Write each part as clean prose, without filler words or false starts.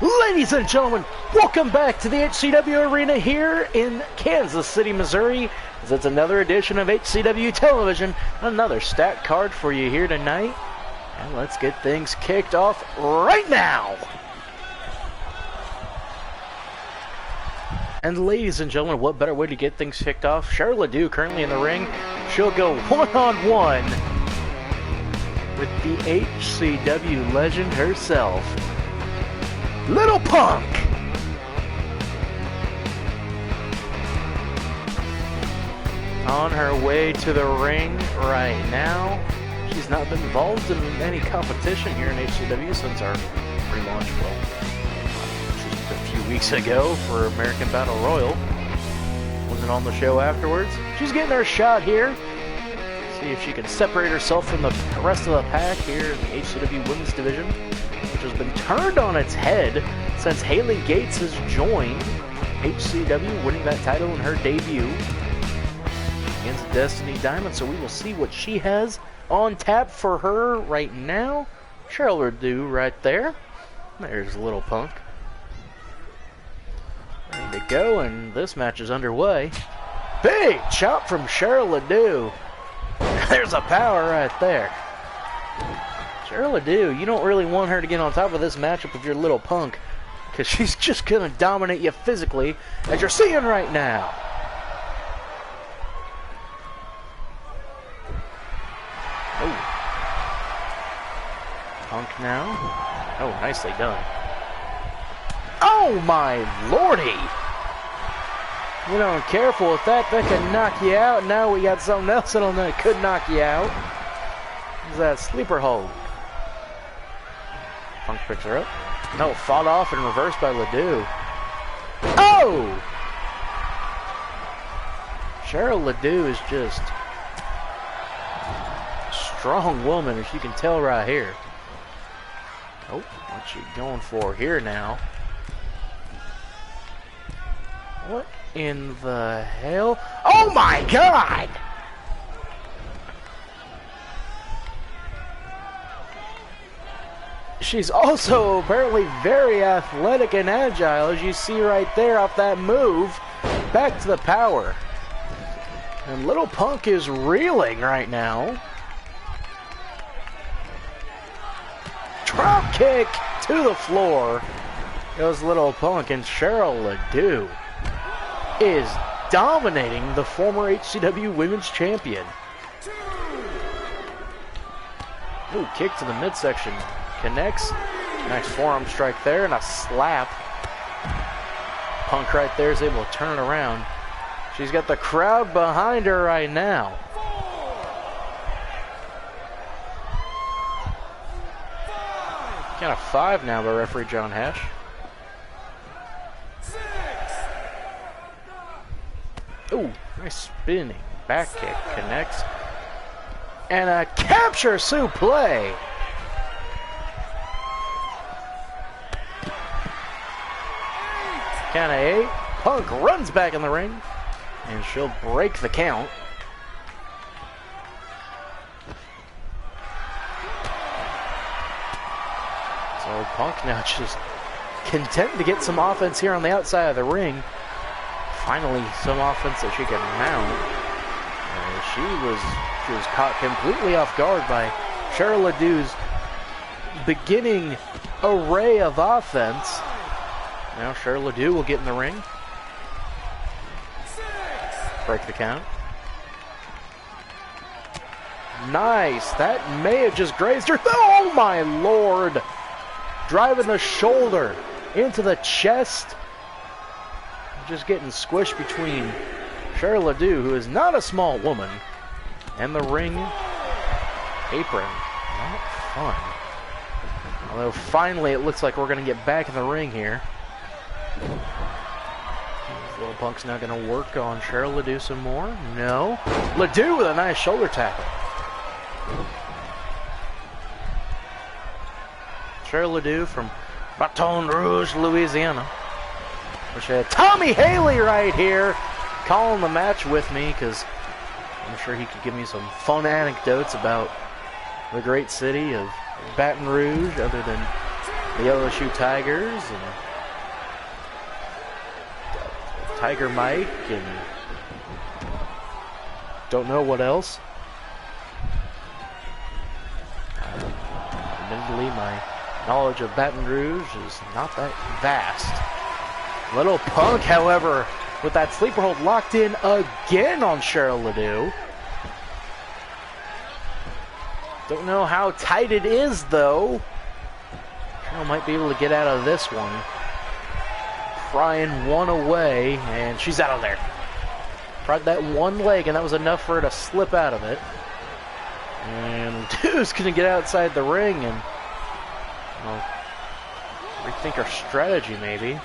Ladies and gentlemen, welcome back to the HCW Arena here in Kansas City, Missouri. As it's another edition of HCW Television, another stat card for you here tonight. And let's get things kicked off right now. And ladies and gentlemen, what better way to get things kicked off? Charlotte Lear currently in the ring. She'll go one-on-one with the HCW legend herself, Little Punk. On her way to the ring right now. She's not been involved in any competition here in HCW since our pre-launch, well, just a few weeks ago for American Battle Royal. Wasn't on the show afterwards. She's getting her shot here. See if she can separate herself from the rest of the pack here in the HCW Women's Division, which has been turned on its head since Haley Gates has joined HCW, winning that title in her debut against Destiny Diamond. So we will see what she has on tap for her right now. Charlotte Lear right there. There's Little Punk. Ready to go, and this match is underway. Big chop from Charlotte Lear. There's a power right there. Charlotte Lear, you don't really want her to get on top of this matchup with your Little Punk, because she's just going to dominate you physically, as you're seeing right now. Oh. Punk now. Oh, nicely done. Oh my lordy! You know, careful with that. That could knock you out. Now we got something else that could knock you out. Is that sleeper hold? Punk picks her up. No, fought off and reversed by Ledoux. Oh! Cheryl Ledoux is just a strong woman, as you can tell right here. Oh, what's she going for here now? What in the hell? Oh my God! She's also apparently very athletic and agile, as you see right there off that move. Back to the power. And Little Punk is reeling right now. Drop kick to the floor. Goes Little Punk, and Cheryl Ledoux is dominating the former HCW Women's Champion. Ooh, kick to the midsection. Connects. Nice forearm strike there, and a slap. Punk right there is able to turn it around. She's got the crowd behind her right now. Count of 5 now by referee John Hatch. Ooh, nice spinning back kick. Connects. And a capture suplex. Count of 8. Punk runs back in the ring, and she'll break the count. So Punk now just content to get some offense here on the outside of the ring. Finally, some offense that she can mount. She was caught completely off guard by Cheryl Ledoux's beginning array of offense. Now Cheryl Ledoux will get in the ring. Break the count. Nice. That may have just grazed her. Oh my lord. Driving the shoulder into the chest. Just getting squished between Cheryl Ledoux, who is not a small woman, and the ring apron. Not fun. Although finally it looks like we're going to get back in the ring here. Little Punk's now going to work on Cheryl Ledoux some more. No. Ledoux with a nice shoulder tackle. Cheryl Ledoux from Baton Rouge, Louisiana. Wish I had Tommy Haley right here calling the match with me, because I'm sure he could give me some fun anecdotes about the great city of Baton Rouge, other than the LSU Tigers and Tiger Mike and don't know what else. Admittedly, my knowledge of Baton Rouge is not that vast. Little Punk, however, with that sleeper hold locked in again on Cheryl Ledoux. Don't know how tight it is, though. Cheryl might be able to get out of this one. Prying one away, and she's out of there. Tried that one leg, and that was enough for her to slip out of it. And Ledoux's going to get outside the ring and rethink her strategy, maybe.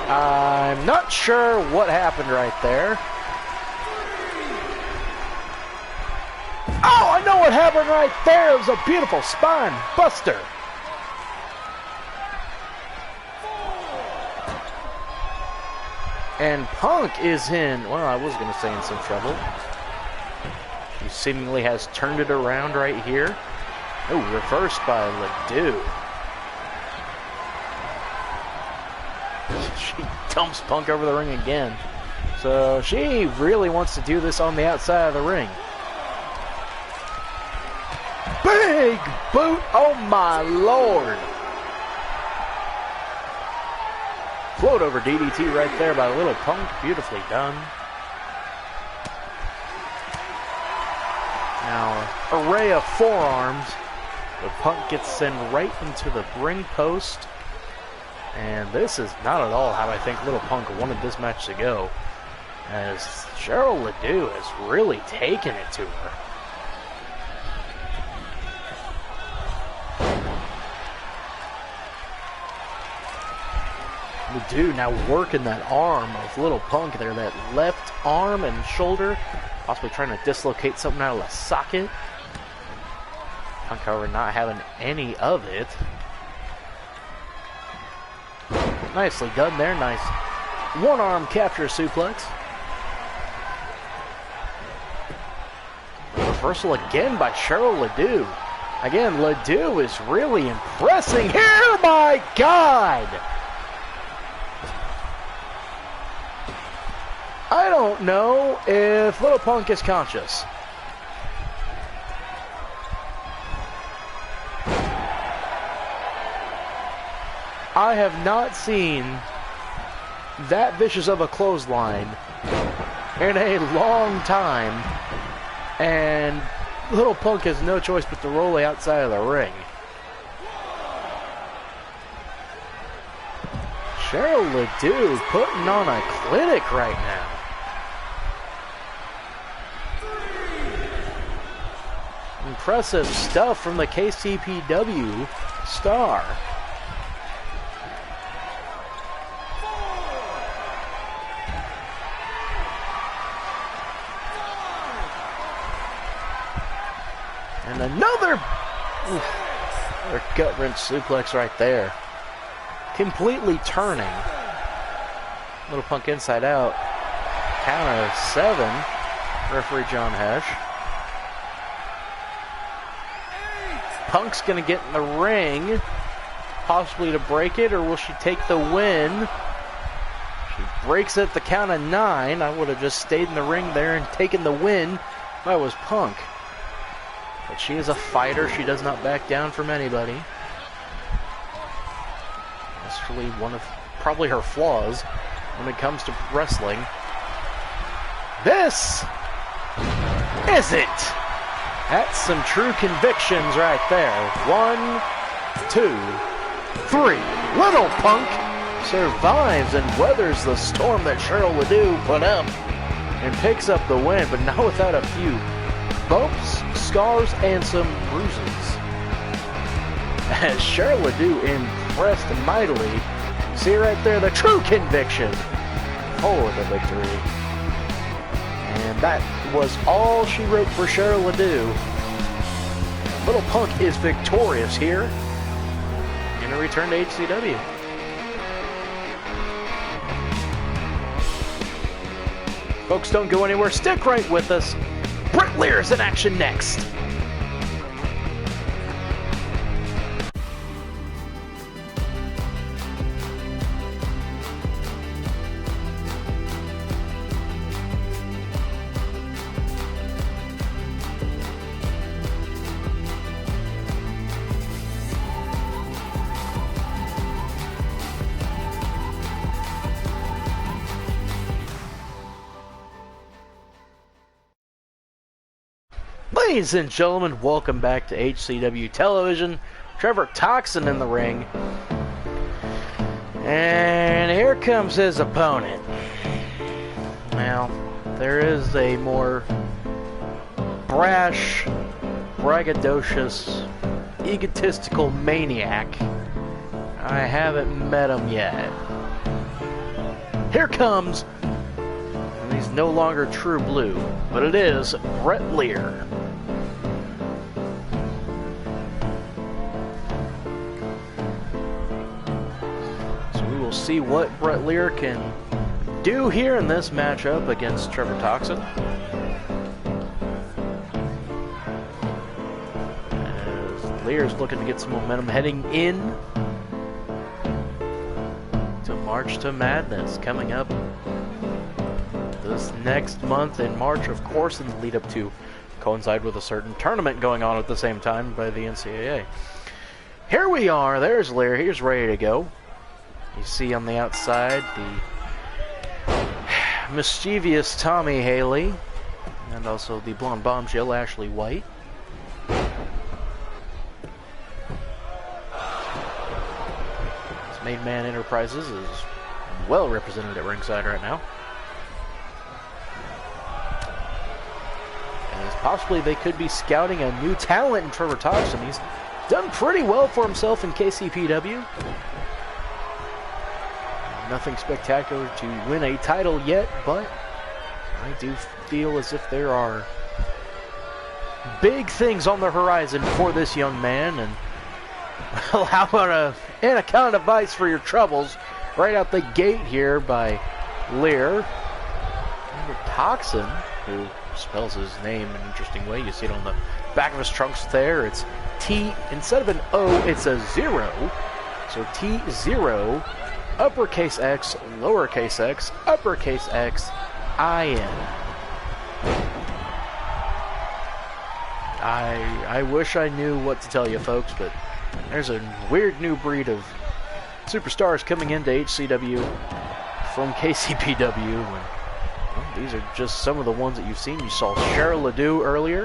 I'm not sure what happened right there. Oh, I know what happened right there. It was a beautiful spine buster. And Punk is in, well, I was going to say in some trouble. She seemingly has turned it around right here. Oh, reversed by Ledoux. She dumps Punk over the ring again. So she really wants to do this on the outside of the ring. Big boot, oh my lord. Float over DDT right there by Little Punk, beautifully done. Now, array of forearms. The Punk gets sent right into the ring post. And this is not at all how I think Little Punk wanted this match to go. As Cheryl Ledoux has really taken it to her. Ledoux now working that arm of Little Punk there, that left arm and shoulder, possibly trying to dislocate something out of the socket. Punk, however, not having any of it. Nicely done there, nice one-arm capture suplex. Reversal again by Cheryl Ledoux. Again, Ledoux is really impressing here, my God! I don't know if Little Punk is conscious. I have not seen that vicious of a clothesline in a long time, and Little Punk has no choice but to roll outside of the ring. Cheryl Ledoux putting on a clinic right now. Impressive stuff from the HCW star. And another gut-wrench suplex right there. Completely turning. Little Punk inside out. Count of 7. Referee John Hesh. Punk's going to get in the ring, possibly to break it, or will she take the win? She breaks it at the count of 9. I would have just stayed in the ring there and taken the win if I was Punk. But she is a fighter. She does not back down from anybody. That's really one of probably her flaws when it comes to wrestling. This is it. That's some true convictions right there. 1, 2, 3. Little Punk survives and weathers the storm that Cheryl Ledoux put up and picks up the win, but not without a few bumps, scars, and some bruises. As Cheryl Ledoux impressed mightily. See right there, the true conviction for the victory. And that was all she wrote for Cheryl Ledoux. Little Punk is victorious here in a return to HCW. Folks, don't go anywhere. Stick right with us. Bret Lear is in action next. Ladies and gentlemen, welcome back to HCW Television. Trevor Toxin in the ring. And here comes his opponent. Now, there is a more brash, braggadocious, egotistical maniac. I haven't met him yet. Here comes, and he's no longer true blue, but it is Bret Lear. So we will see what Bret Lear can do here in this matchup against Trevor Toxin. As Lear's looking to get some momentum heading in to March to Madness coming up this next month in March, of course, in the lead up to coincide with a certain tournament going on at the same time by the NCAA. Here we are. There's Lear. He's ready to go. You see on the outside the mischievous Tommy Haley and also the blonde bombshell Ashley White. Made Man Enterprises is well represented at ringside right now. As possibly they could be scouting a new talent in Trevor Toxin. He's done pretty well for himself in KCPW. Nothing spectacular to win a title yet, but I do feel as if there are big things on the horizon for this young man. And well, how about a anaconda device for your troubles right out the gate here by Lear. And Toxin, who spells his name in an interesting way. You see it on the back of his trunks there. It's T, instead of an O, it's a 0. So T0, uppercase X, lowercase x, uppercase X, I-N. I wish I knew what to tell you folks, but there's a weird new breed of superstars coming into HCW from KCPW. And, well, these are just some of the ones that you've seen. You saw Cheryl Ledoux earlier.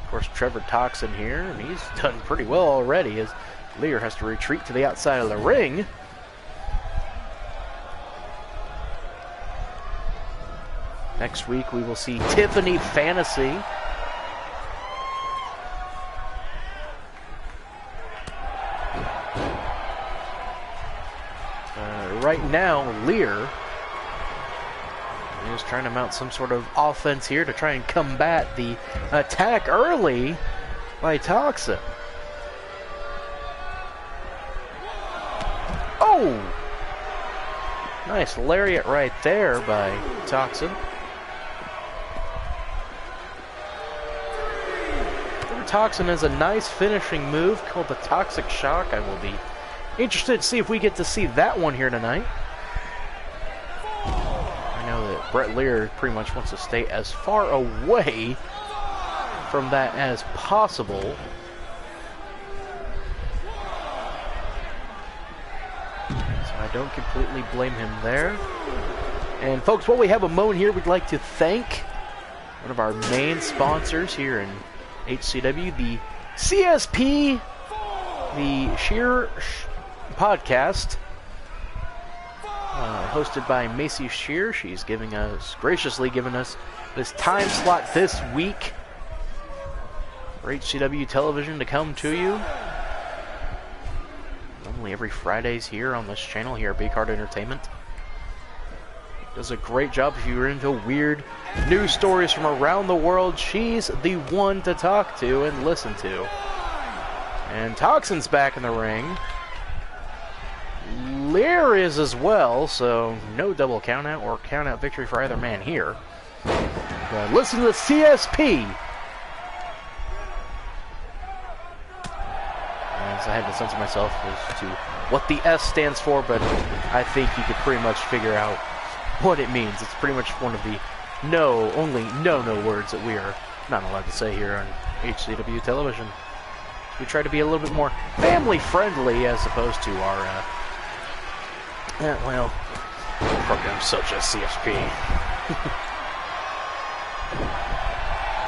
Of course, Trevor Toxin here, and he's done pretty well already as Lear has to retreat to the outside of the ring. Next week we will see Tiffany Fantasy. Right now, Lear is trying to mount some sort of offense here to try and combat the attack early by Toxin. Oh! Nice lariat right there by Toxin. Toxin has a nice finishing move called the Toxic Shock. I will be interested to see if we get to see that one here tonight. I know that Bret Lear pretty much wants to stay as far away from that as possible. So I don't completely blame him there. And folks, while we have a moment here, we'd like to thank one of our main sponsors here in HCW, the CSP, the Sheer podcast, hosted by Macy Shear. She's graciously given us this time slot this week for HCW Television to come to you. Normally every Fridays here on this channel here at Big Heart Entertainment. Does a great job if you're into weird news stories from around the world. She's the one to talk to and listen to. And Toxin's back in the ring. Lear is as well, so no double countout or countout victory for either man here. But listen to the CSP. As I had to censor myself as to what the S stands for, but I think you could pretty much figure out what it means. It's pretty much one of the only no words that we are not allowed to say here on HCW Television. We try to be a little bit more family friendly as opposed to our programs such as CSP.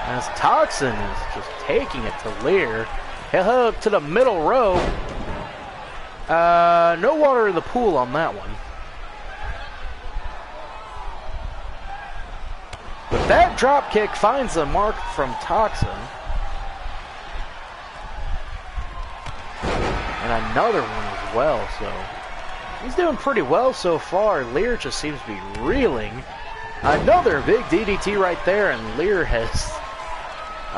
As Toxin is just taking it to Lear. He'll hook to the middle rope. No water in the pool on that one. But that drop kick finds a mark from Toxin. And another one as well, so he's doing pretty well so far. Lear just seems to be reeling. Another big DDT right there, and Lear has...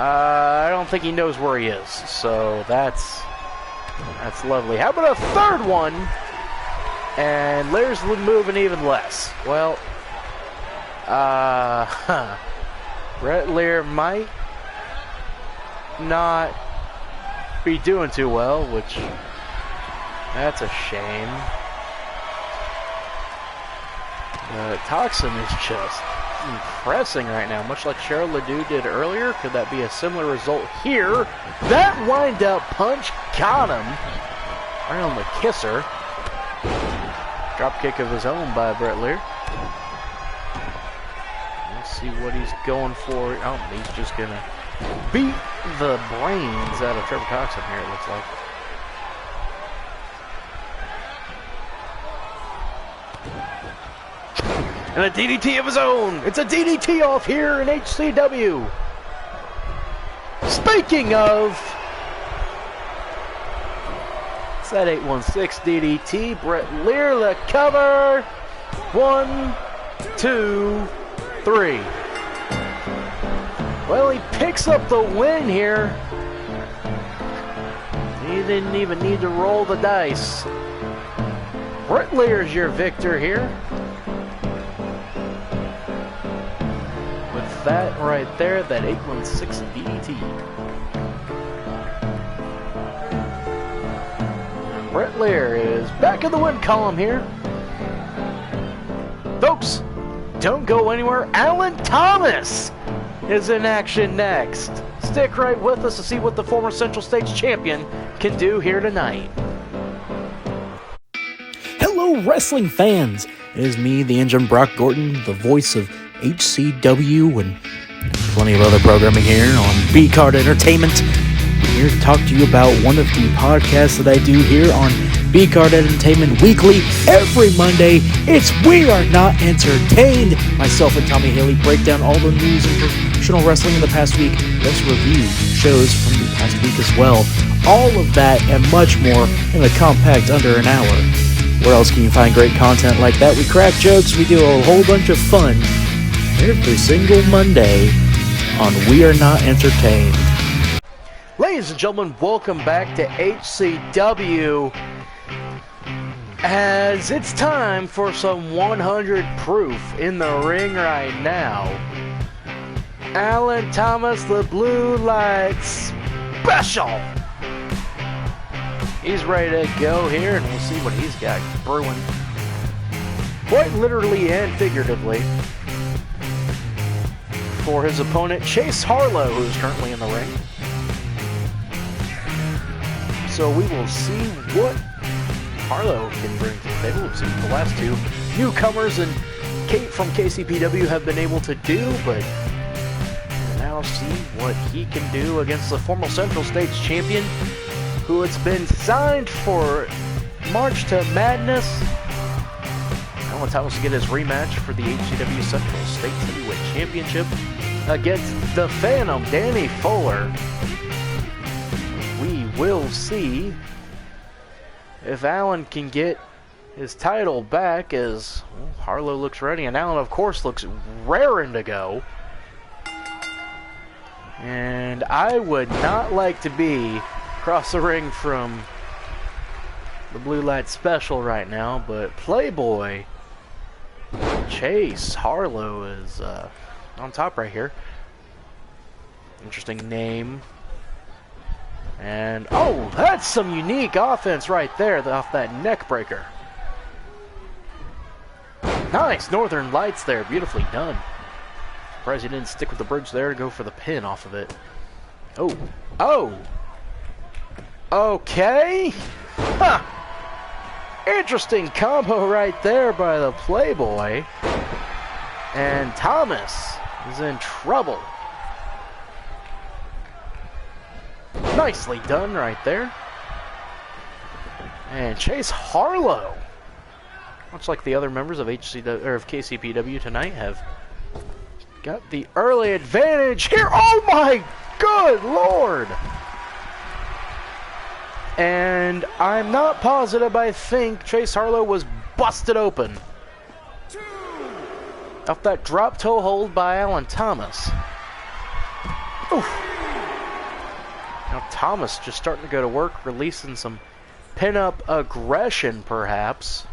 I don't think he knows where he is, so that's lovely. How about a third one? And Lear's moving even less. Well, Bret Lear might not be doing too well, which that's a shame. Toxin is just impressing right now, much like Cheryl Ledoux did earlier. Could that be a similar result here? That wind-up punch got him right on the kisser. Drop kick of his own by Bret Lear. Let's see what he's going for. Oh, he's just gonna beat the brains out of Trevor Toxin here, it looks like. And a DDT of his own. It's a DDT off here in HCW. Speaking of, it's that 816 DDT. Bret Lear the cover. 1, 2, 3. Well, he picks up the win here. He didn't even need to roll the dice. Bret Lear's your victor here. That right there, that 816 DDT. Bret Lear is back in the win column here. Folks, don't go anywhere. Alan Thomas is in action next. Stick right with us to see what the former Central States champion can do here tonight. Hello, wrestling fans. It is me, the Engine Brock Gordon, the voice of HCW and plenty of other programming here on B-Card Entertainment. I'm here to talk to you about one of the podcasts that I do here on B-Card Entertainment Weekly. Every Monday, it's We Are Not Entertained. Myself and Tommy Haley break down all the news and professional wrestling in the past week. Let's review shows from the past week as well. All of that and much more in a compact under an hour. Where else can you find great content like that? We crack jokes, we do a whole bunch of fun every single Monday on We Are Not Entertained. Ladies and gentlemen, welcome back to HCW. As it's time for some 100 proof in the ring right now. Alan Thomas, the Blue Light Special. He's ready to go here, and we'll see what he's got brewing. Quite literally and figuratively. For his opponent, Chase Harlow, who's currently in the ring. So we will see what Harlow can bring to the table. We'll see what the last two newcomers and Kate from KCPW have been able to do, but we'll now see what he can do against the former Central States champion, who has been signed for March to Madness. Alan Thomas will get his rematch for the HCW Central States Heavyweight Championship against the Phantom, Danny Fuller. We will see if Alan can get his title back, as Harlow looks ready, and Alan, of course, looks raring to go. And I would not like to be across the ring from the Blue Light Special right now, but Playboy Chase Harlow is on top right here. Interesting name. And, oh, that's some unique offense right there off that neck breaker. Nice Northern Lights there, beautifully done. Surprised he didn't stick with the bridge there to go for the pin off of it. Oh, oh. Okay. Huh. Interesting combo right there by the Playboy. And Thomas is in trouble. Nicely done right there. And Chase Harlow, much like the other members of HCW or of KCPW tonight, have got the early advantage here. Oh my good lord! And I'm not positive, I think Chase Harlow was busted open off that drop toe hold by Alan Thomas. Oof. Now Thomas just starting to go to work, releasing some pin-up aggression, perhaps.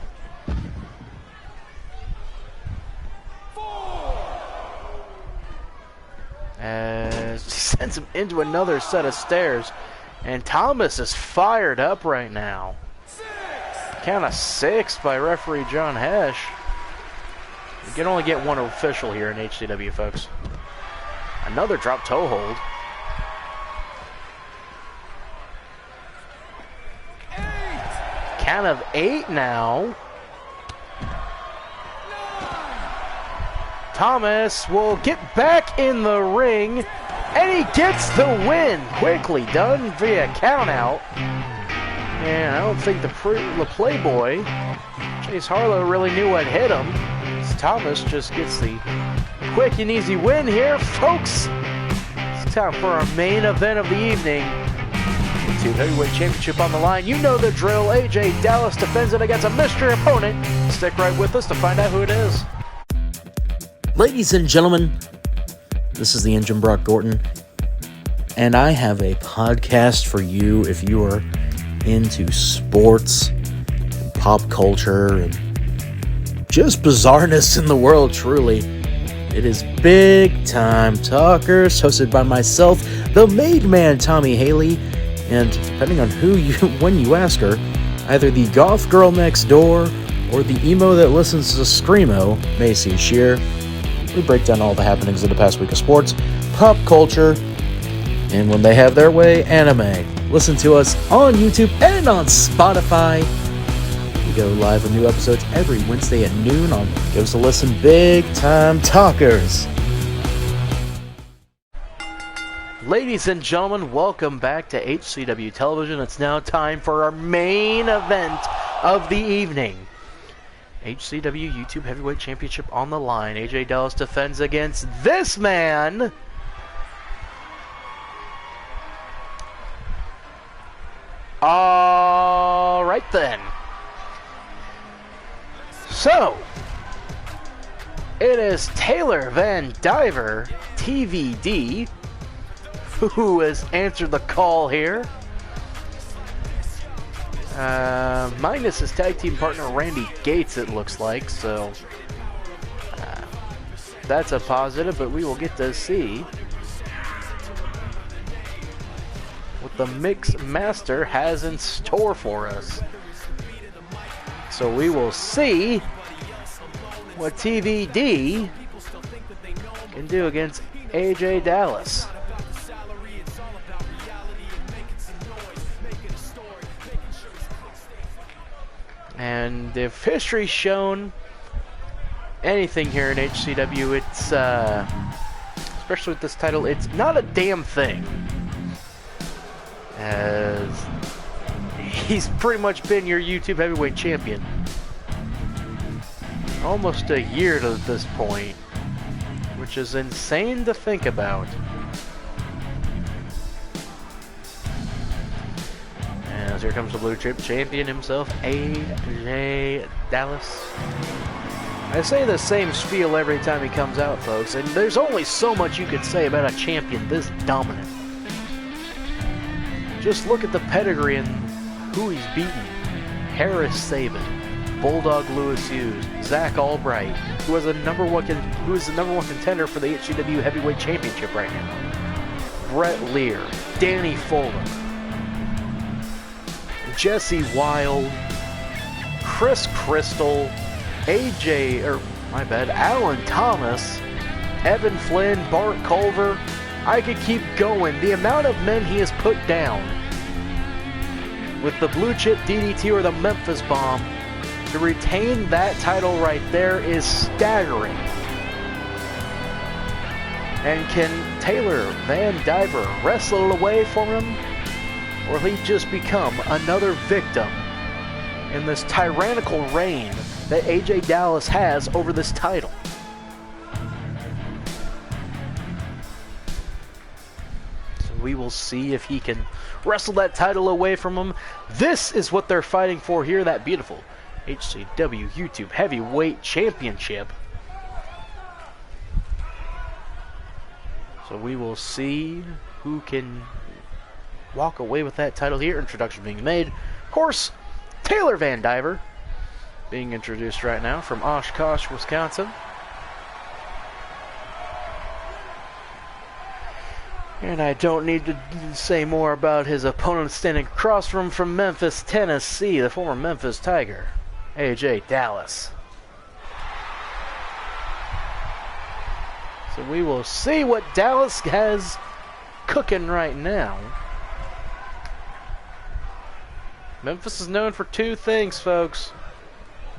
As he sends him into another set of stairs. And Thomas is fired up right now. Count of 6 by referee John Hesh. You can only get one official here in HCW, folks. Another drop toe hold. Count of 8 now. Thomas will get back in the ring, and he gets the win. Quickly done via countout. And I don't think the Playboy, Chase Harlow, really knew what hit him. Thomas just gets the quick and easy win here, folks. It's time for our main event of the evening. HCW Heavyweight Championship on the line. You know the drill. AJ Dallas defends it against a mystery opponent. Stick right with us to find out who it is. Ladies and gentlemen, this is the Engine Brock Gordon, and I have a podcast for you if you are into sports, pop culture, and just bizarreness in the world, truly. It is Big Time Talkers, hosted by myself, the Made Man Tommy Haley, and depending on when you ask her, either the goth girl next door or the emo that listens to Screamo, Macy Shear. We break down all the happenings of the past week of sports, pop culture, and when they have their way, anime. Listen to us on YouTube and on Spotify. We go live with new episodes every Wednesday at noon on Give Us a Listen, Big Time Talkers. Ladies and gentlemen, welcome back to HCW Television. It's now time for our main event of the evening. HCW YouTube Heavyweight Championship on the line. AJ Dallas defends against this man. All right then. So, it is Taylor Vandiver, TVD, who has answered the call here. Minus his tag team partner Randy Gates, it looks like, so that's a positive, but we will get to see what the Mix Master has in store for us. So we will see what TVD can do against AJ Dallas. And if history's shown anything here in HCW, it's, especially with this title, it's not a damn thing. As he's pretty much been your YouTube Heavyweight Champion. Almost a year to this point, which is insane to think about. As here comes the blue chip champion himself, AJ Dallas. I say the same spiel every time he comes out, folks, and there's only so much you could say about a champion this dominant. Just look at the pedigree and who he's beaten. Harris Sabin, Bulldog Lewis Hughes, Zach Albright, who is the number one contender for the HCW Heavyweight Championship right now. Bret Lear, Danny Fulham, Jesse Wild, Chris Crystal, Alan Thomas, Evan Flynn, Bart Culver. I could keep going. The amount of men he has put down with the blue chip DDT or the Memphis Bomb to retain that title right there is staggering. And can Taylor Vandiver wrestle it away for him? Or will he just become another victim in this tyrannical reign that AJ Dallas has over this title? So we will see if he can wrestle that title away from him. This is what they're fighting for here, that beautiful HCW YouTube Heavyweight Championship. So we will see who can walk away with that title here. Introduction being made. Of course, Taylor Vandiver being introduced right now from Oshkosh, Wisconsin. And I don't need to say more about his opponent standing across from Memphis, Tennessee, the former Memphis Tiger, AJ Dallas. So we will see what Dallas has cooking right now. Memphis is known for two things, folks.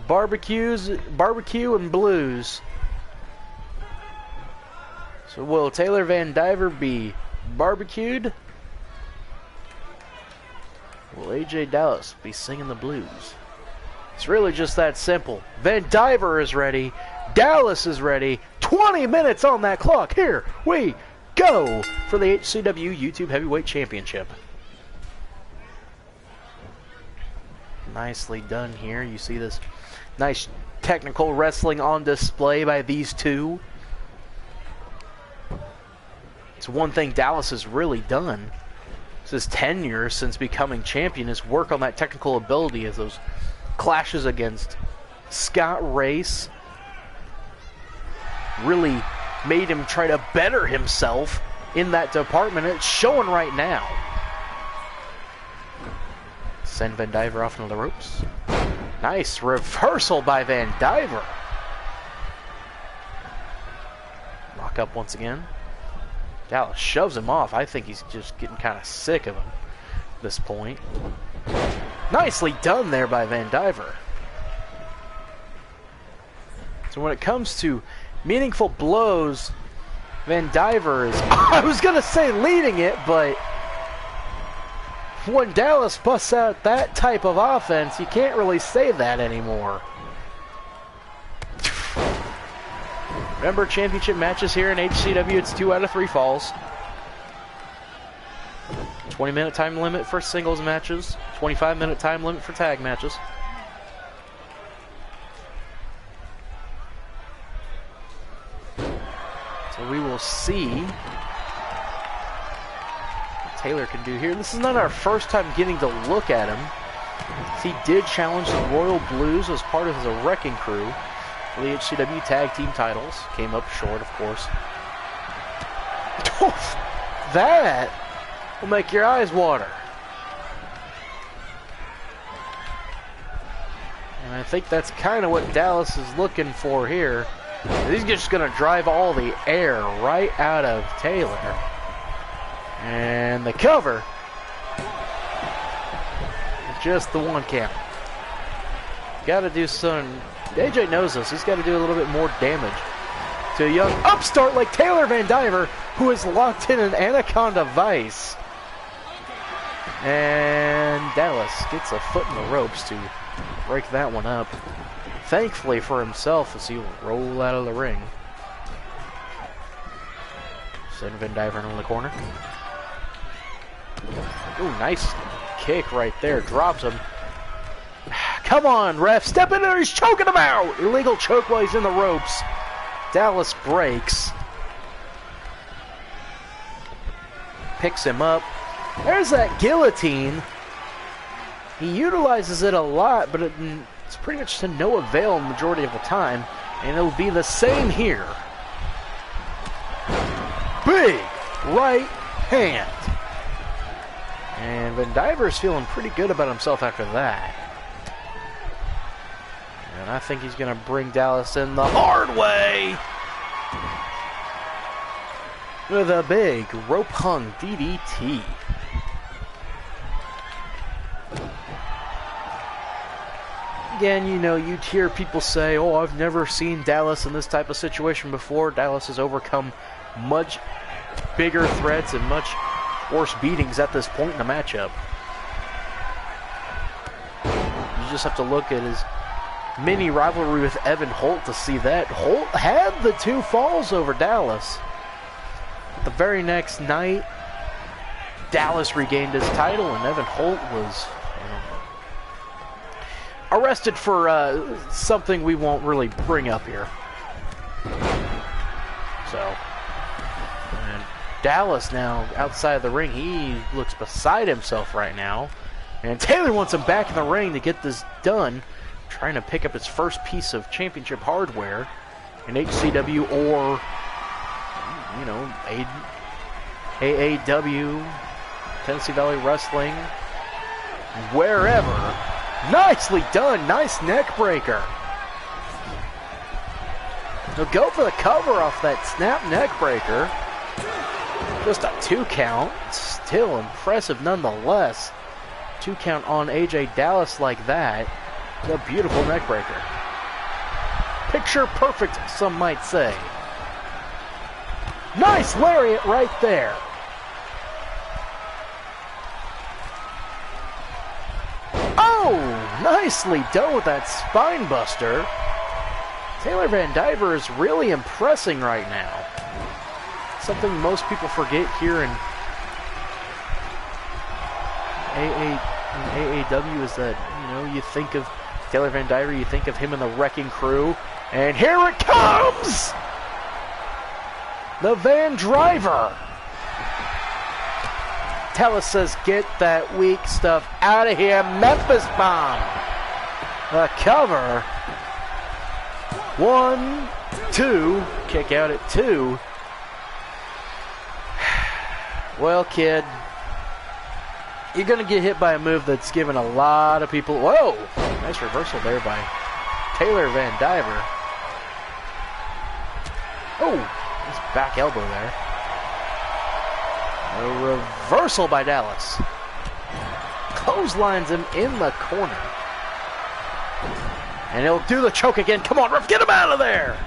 Barbecue and blues. So will Taylor Vandiver be barbecued? Will AJ Dallas be singing the blues? It's really just that simple. Vandiver is ready. Dallas is ready. 20 minutes on that clock. Here we go for the HCW YouTube Heavyweight Championship. Nicely done here. You see this nice technical wrestling on display by these two. It's one thing Dallas has really done. It's his tenure since becoming champion is work on that technical ability, as those clashes against Scott Race really made him try to better himself in that department. It's showing right now. Send Vandiver off into the ropes. Nice reversal by Vandiver. Lock up once again. Dallas shoves him off. I think he's just getting kind of sick of him at this point. Nicely done there by Vandiver. So when it comes to meaningful blows, Vandiver is, I was going to say leading it, but when Dallas busts out that type of offense, you can't really say that anymore. Remember, championship matches here in HCW, it's 2 out of 3 falls. 20-minute time limit for singles matches, 25-minute time limit for tag matches. So we will see what Taylor can do here. This is not our first time getting to look at him. He did challenge the Royal Blues as part of his Wrecking Crew for the HCW Tag Team titles. Came up short, of course. That will make your eyes water. And I think that's kind of what Dallas is looking for here. He's just going to drive all the air right out of Taylor. And the cover. Just the one count. Got to do some... AJ knows this. He's got to do a little bit more damage to a young upstart like Taylor Vandiver, who is locked in an Anaconda Vice. And Dallas gets a foot in the ropes to break that one up. Thankfully for himself, as he will roll out of the ring. Send Vandiver in the corner. Ooh, nice kick right there. Drops him. Come on, ref. Step in there. He's choking him out. Illegal choke while he's in the ropes. Dallas breaks. Picks him up. There's that guillotine. He utilizes it a lot, but it's pretty much to no avail the majority of the time. And it'll be the same here. Big right hand. And Vandiver's feeling pretty good about himself after that. And I think he's going to bring Dallas in the hard way with a big rope hung DDT. Again, you know, you'd hear people say, oh, I've never seen Dallas in this type of situation before. Dallas has overcome much bigger threats and much worse beatings at this point in the matchup. just have to look at his mini rivalry with Evan Holt to see that. Holt had the 2 falls over Dallas. But the very next night, Dallas regained his title, and Evan Holt was arrested for something we won't really bring up here. So, and Dallas now outside the ring, he looks beside himself right now. And Taylor wants him back in the ring to get this done, trying to pick up his first piece of championship hardware in HCW or, you know, AAW, Tennessee Valley Wrestling, wherever. Nicely done. Nice neck breaker. He'll go for the cover off that snap neck breaker. Just a 2 count. Still impressive nonetheless. 2 count on AJ Dallas like that. A beautiful neck breaker. Picture perfect, some might say. Nice lariat right there. Oh, nicely done with that spine buster. Taylor Vandiver is really impressing right now. Something most people forget here in AAW is that, you know, you think of Taylor Vandiver, you think of him in the Wrecking Crew, and here it comes! The Van Driver. Dallas says, get that weak stuff out of here. Memphis Bomb. The cover. 1, 2. Kick out at 2. Well, kid, you're going to get hit by a move that's given a lot of people... Whoa! Nice reversal there by Taylor Vandiver. Oh! Nice back elbow there. A reversal by Dallas. Clotheslines him in the corner. And he'll do the choke again. Come on, ref, get him out of there!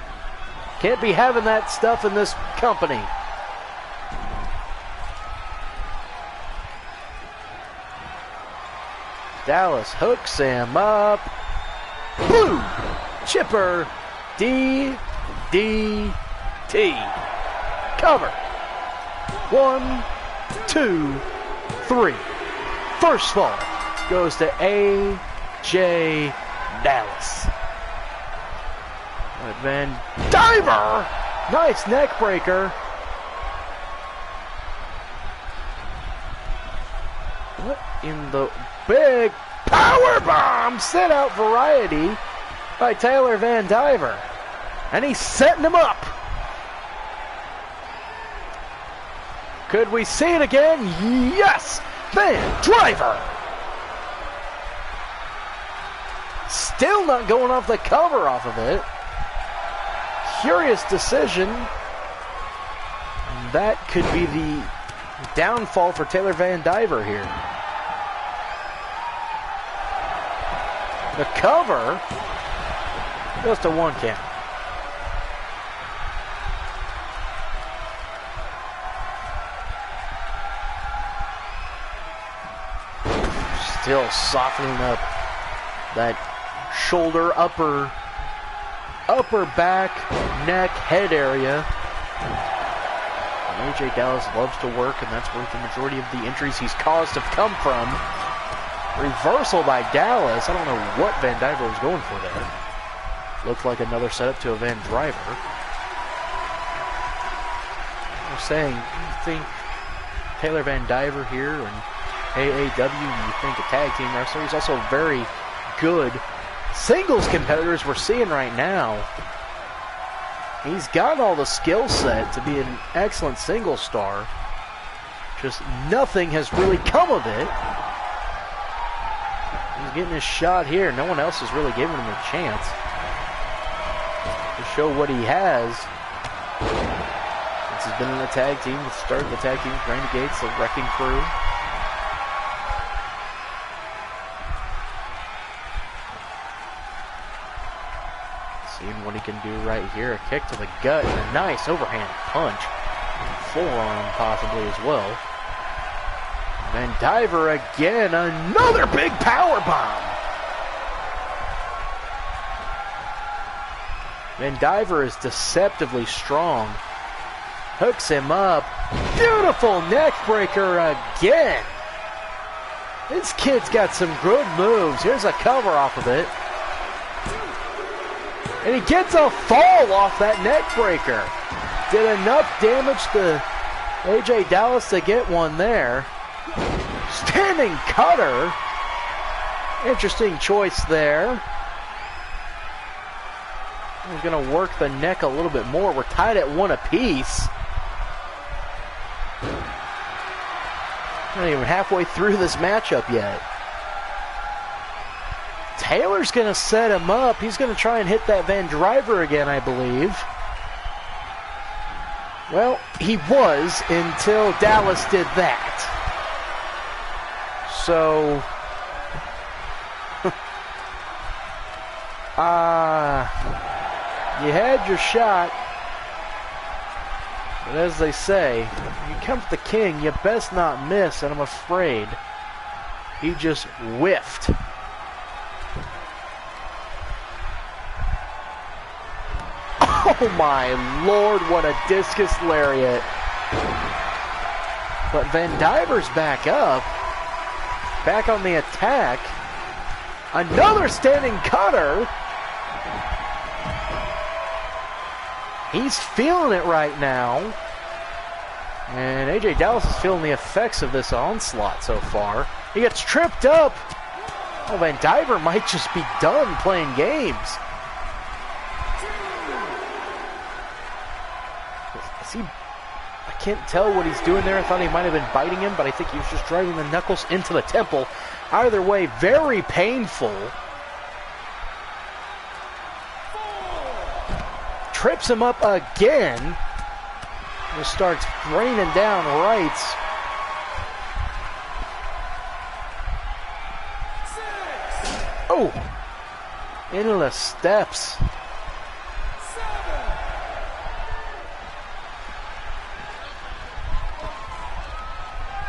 Can't be having that stuff in this company. Dallas hooks him up. Boom! Chipper. D. Cover. 1, 2, 3. First fall goes to AJ Dallas. Vandiver. Nice neck breaker. What in the big power bomb? Sit out variety by Taylor Vandiver. And he's setting him up. Could we see it again? Yes! Vandiver! Still not going off the cover off of it. Curious decision. That could be the downfall for Taylor Vandiver here. The cover goes to 1 count. Still softening up that shoulder, upper back, neck, head area. And AJ Dallas loves to work, and that's where the majority of the injuries he's caused have come from. Reversal by Dallas. I don't know what Vandiver was going for there. Looked like another setup to a Vandiver. I'm saying, you think Taylor Vandiver here and AAW, you think a tag team wrestler. He's also very good singles competitors we're seeing right now. He's got all the skill set to be an excellent singles star. Just nothing has really come of it. He's getting his shot here. No one else is really giving him a chance to show what he has. Since he's been in the tag team, started the tag team with Renegades, the Wrecking Crew. Seeing what he can do right here. A kick to the gut and a nice overhand punch. Forearm possibly as well. Vandiver again. Another big power bomb. Vandiver is deceptively strong. Hooks him up. Beautiful neck breaker again. This kid's got some good moves. Here's a cover off of it. And he gets a fall off that neck breaker. Did enough damage to AJ Dallas to get one there. Standing cutter. Interesting choice there. He's going to work the neck a little bit more. We're tied at 1 apiece. Not even halfway through this matchup yet. Taylor's going to set him up. He's going to try and hit that Vandiver again, I believe. Well, he was until Dallas did that. So, you had your shot. But as they say, you come to the king, you best not miss, and I'm afraid he just whiffed. Oh my lord, what a discus lariat. But Vandiver's back up. Back on the attack. Another standing cutter. He's feeling it right now. And AJ Dallas is feeling the effects of this onslaught so far. He gets tripped up. Oh, Vandiver might just be done playing games. I can't tell what he's doing there. I thought he might have been biting him, but I think he was just driving the knuckles into the temple. Either way, very painful. Trips him up again. Just starts raining down rights. Oh! Into the steps.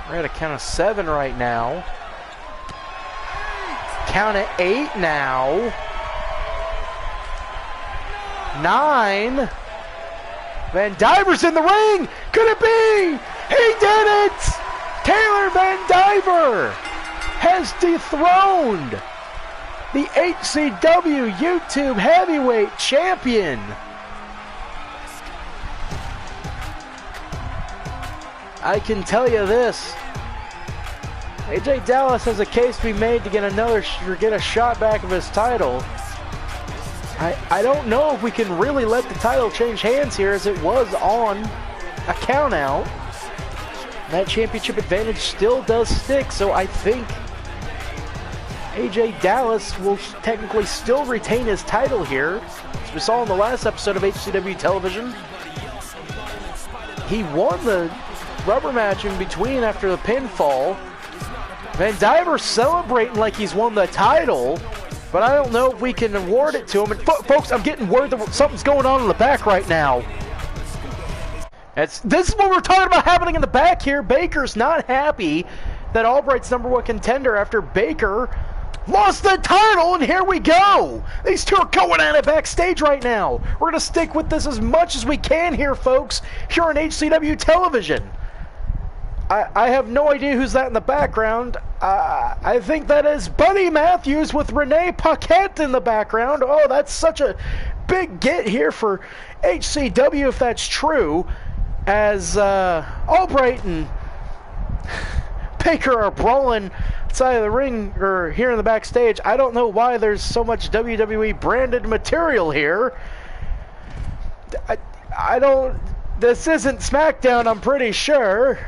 We're at a count of 7 right now. Count of 8 now. 9. Vandiver's in the ring. Could it be? He did it! Taylor Vandiver has dethroned the HCW YouTube Heavyweight Champion. I can tell you this. AJ Dallas has a case to be made to get a shot back of his title. I don't know if we can really let the title change hands here, as it was on a count out. That championship advantage still does stick, so I think AJ Dallas will technically still retain his title here. As we saw in the last episode of HCW Television, he won the rubber match in between after the pinfall. Vandiver celebrating like he's won the title, but I don't know if we can award it to him. And folks, I'm getting word that something's going on in the back right now. This is what we're talking about happening in the back here. Baker's not happy that Albright's #1 contender after Baker lost the title, and here we go. These two are going at it backstage right now. We're going to stick with this as much as we can here, folks, here on HCW Television. I have no idea who's that in the background. I think that is Buddy Matthews with Renee Paquette in the background. Oh, that's such a big get here for HCW if that's true. As Albright and Baker are brawling outside of the ring, or here in the backstage. I don't know why there's so much WWE branded material here. This isn't SmackDown, I'm pretty sure.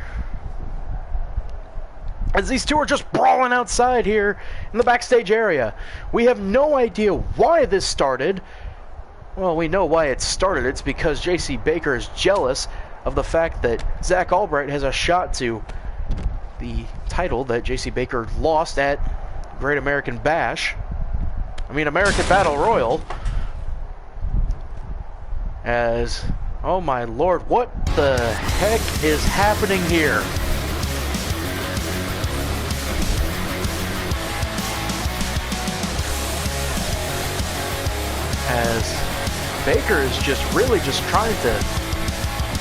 As these two are just brawling outside here in the backstage area. We have no idea why this started. Well, we know why it started. It's because J.C. Baker is jealous of the fact that Zach Albright has a shot to the title that J.C. Baker lost at Great American Bash. American Battle Royal. As, oh my lord, what the heck is happening here? As Baker is just really just trying to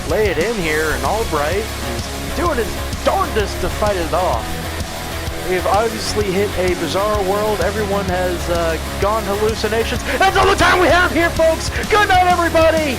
lay it in here, and Albright is doing his darndest to fight it off. We've obviously hit a bizarre world. Everyone has gone hallucinations. That's all the time we have here, folks. Good night, everybody.